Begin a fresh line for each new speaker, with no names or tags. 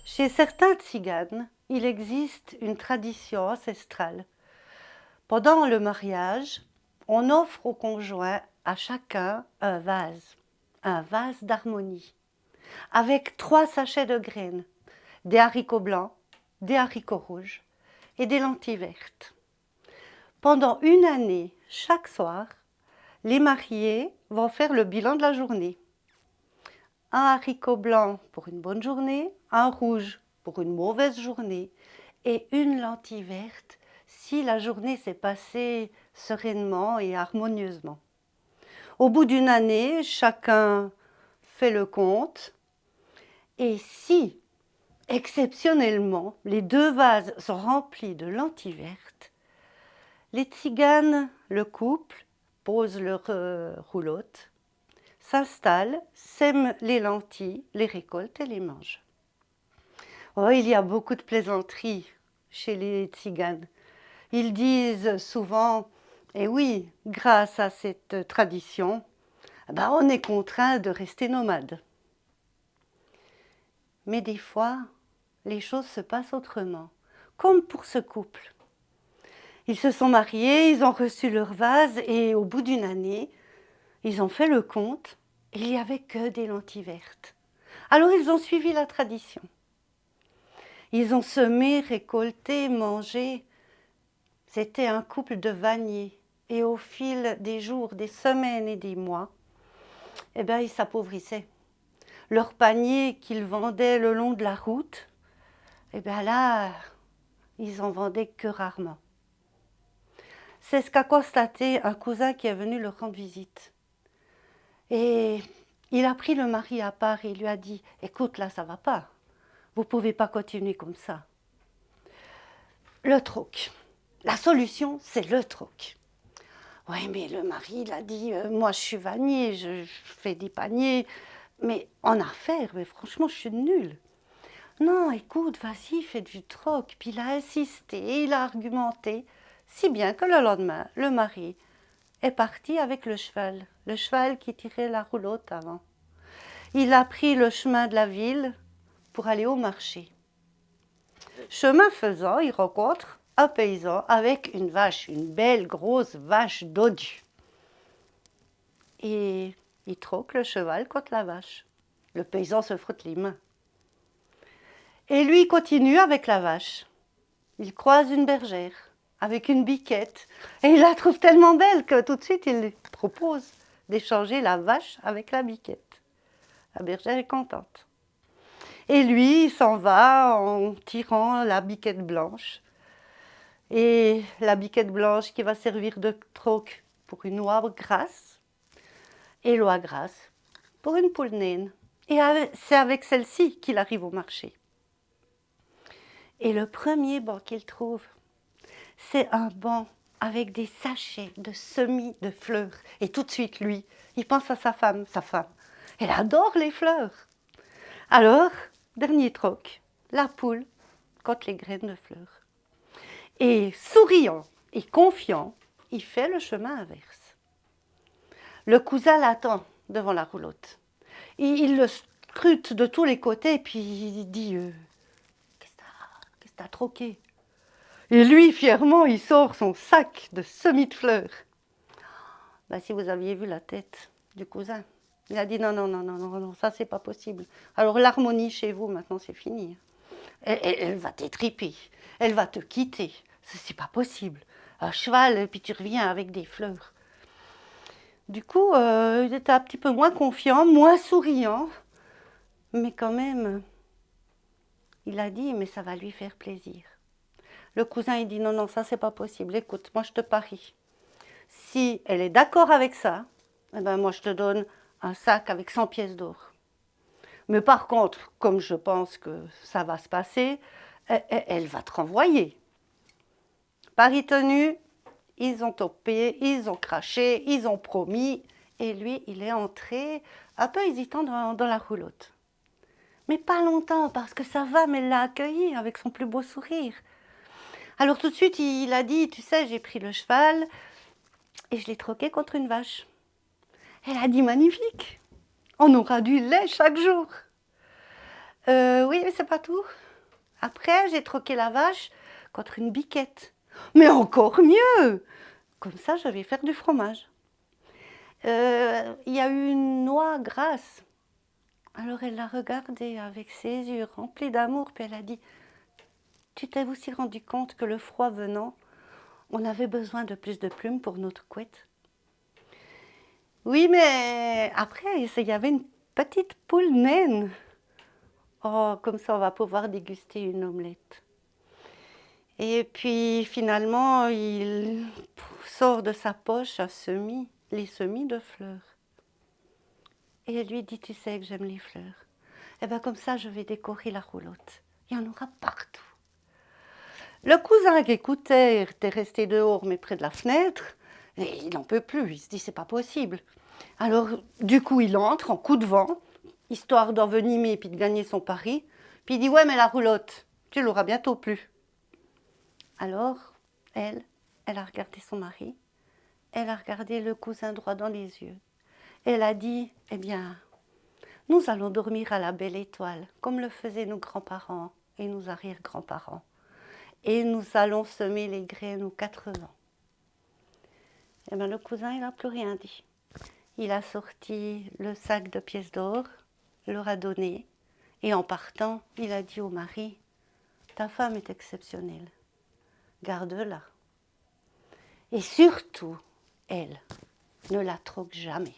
Chez certains tziganes, il existe une tradition ancestrale. Pendant le mariage, on offre au conjoint à chacun un vase d'harmonie, avec 3 sachets de graines, des haricots blancs, des haricots rouges et des lentilles vertes. Pendant une année, chaque soir, les mariés vont faire le bilan de la journée. Un haricot blanc pour une bonne journée, un rouge pour une mauvaise journée et une lentille verte si la journée s'est passée sereinement et harmonieusement. Au bout d'une année, chacun fait le compte et si, exceptionnellement, les 2 vases sont remplis de lentilles vertes, les tziganes, le couple, posent leur roulotte, s'installent, sèment les lentilles, les récoltent et les mangent. Oh, il y a beaucoup de plaisanteries chez les tziganes. Ils disent souvent, eh oui, grâce à cette tradition, on est contraint de rester nomade. Mais des fois, les choses se passent autrement, comme pour ce couple. Ils se sont mariés, ils ont reçu leur vase et au bout d'une année, ils ont fait le compte, il n'y avait que des lentilles vertes. Alors ils ont suivi la tradition. Ils ont semé, récolté, mangé. C'était un couple de vanniers. Et au fil des jours, des semaines et des mois, ils s'appauvrissaient. Leurs paniers qu'ils vendaient le long de la route, là, ils en vendaient que rarement. C'est ce qu'a constaté un cousin qui est venu leur rendre visite. Et il a pris le mari à part et il lui a dit « Écoute, là, ça va pas. Vous ne pouvez pas continuer comme ça. » Le troc. La solution, c'est le troc. Oui, mais le mari, il a dit « Moi, je suis vannier, je fais des paniers, mais en affaires, mais franchement, je suis nulle. » Non, écoute, vas-y, fais du troc. Puis il a insisté, il a argumenté, si bien que le lendemain, le mari est parti avec le cheval qui tirait la roulotte avant. Il a pris le chemin de la ville pour aller au marché. Chemin faisant, il rencontre un paysan avec une vache, une belle grosse vache dodue. Et il troque le cheval contre la vache. Le paysan se frotte les mains. Et lui continue avec la vache. Il croise une bergère avec une biquette et il la trouve tellement belle que tout de suite il lui propose d'échanger la vache avec la biquette. La bergère est contente. Et lui, il s'en va en tirant la biquette blanche. Et la biquette blanche qui va servir de troc pour une oie grasse et l'oie grasse pour une poule naine. Et c'est avec celle-ci qu'il arrive au marché. Et le premier banc qu'il trouve, c'est un banc avec des sachets de semis de fleurs. Et tout de suite, lui, il pense à sa femme. Elle adore les fleurs. Alors, dernier troc, la poule contre les graines de fleurs. Et souriant et confiant, il fait le chemin inverse. Le cousin l'attend devant la roulotte. Il le scrute de tous les côtés et puis il dit qu'est-ce que t'as troqué? Et lui, fièrement, il sort son sac de semis de fleurs. Si vous aviez vu la tête du cousin, il a dit non, ça c'est pas possible. Alors l'harmonie chez vous, maintenant c'est fini. Elle va t'étriper, elle va te quitter. C'est pas possible. Un cheval, puis tu reviens avec des fleurs. Du coup, il était un petit peu moins confiant, moins souriant, mais quand même, il a dit, mais ça va lui faire plaisir. Le cousin, il dit, non, ça c'est pas possible. Écoute, moi je te parie. Si elle est d'accord avec ça, moi je te donne un sac avec 100 pièces d'or. Mais par contre, comme je pense que ça va se passer, elle va te renvoyer. Pari tenu, ils ont topé, ils ont craché, ils ont promis, et lui, il est entré un peu hésitant dans la roulotte. Mais pas longtemps, parce que sa femme, elle l'a accueilli avec son plus beau sourire. Alors tout de suite, il a dit, tu sais, j'ai pris le cheval et je l'ai troqué contre une vache. Elle a dit magnifique. On aura du lait chaque jour. Oui, mais c'est pas tout. Après, j'ai troqué la vache contre une biquette. Mais encore mieux! Comme ça, je vais faire du fromage. Il y a eu une noix grasse. Alors elle l'a regardée avec ses yeux remplis d'amour, puis elle a dit « Tu t'es aussi rendu compte que le froid venant, on avait besoin de plus de plumes pour notre couette ?» Oui, mais après, il y avait une petite poule naine. Oh, comme ça, on va pouvoir déguster une omelette. Et puis, finalement, il sort de sa poche les semis de fleurs. Et elle lui dit, tu sais que j'aime les fleurs. Et bien, comme ça, je vais décorer la roulotte. Il y en aura partout. Le cousin qui écoutait était resté dehors, mais près de la fenêtre. Et il n'en peut plus. Il se dit, c'est pas possible. Alors, du coup, il entre en coup de vent, histoire d'envenimer et puis de gagner son pari. Puis il dit, ouais, mais la roulotte, tu l'auras bientôt plus. Alors, elle a regardé son mari, elle a regardé le cousin droit dans les yeux. Elle a dit, eh bien, nous allons dormir à la belle étoile, comme le faisaient nos grands-parents et nos arrière-grands-parents. Et nous allons semer les graines aux 4 vents. Eh bien, le cousin, il n'a plus rien dit. Il a sorti le sac de pièces d'or, leur a donné, et en partant, il a dit au mari, ta femme est exceptionnelle, garde-la. Et surtout, elle, ne la troque jamais.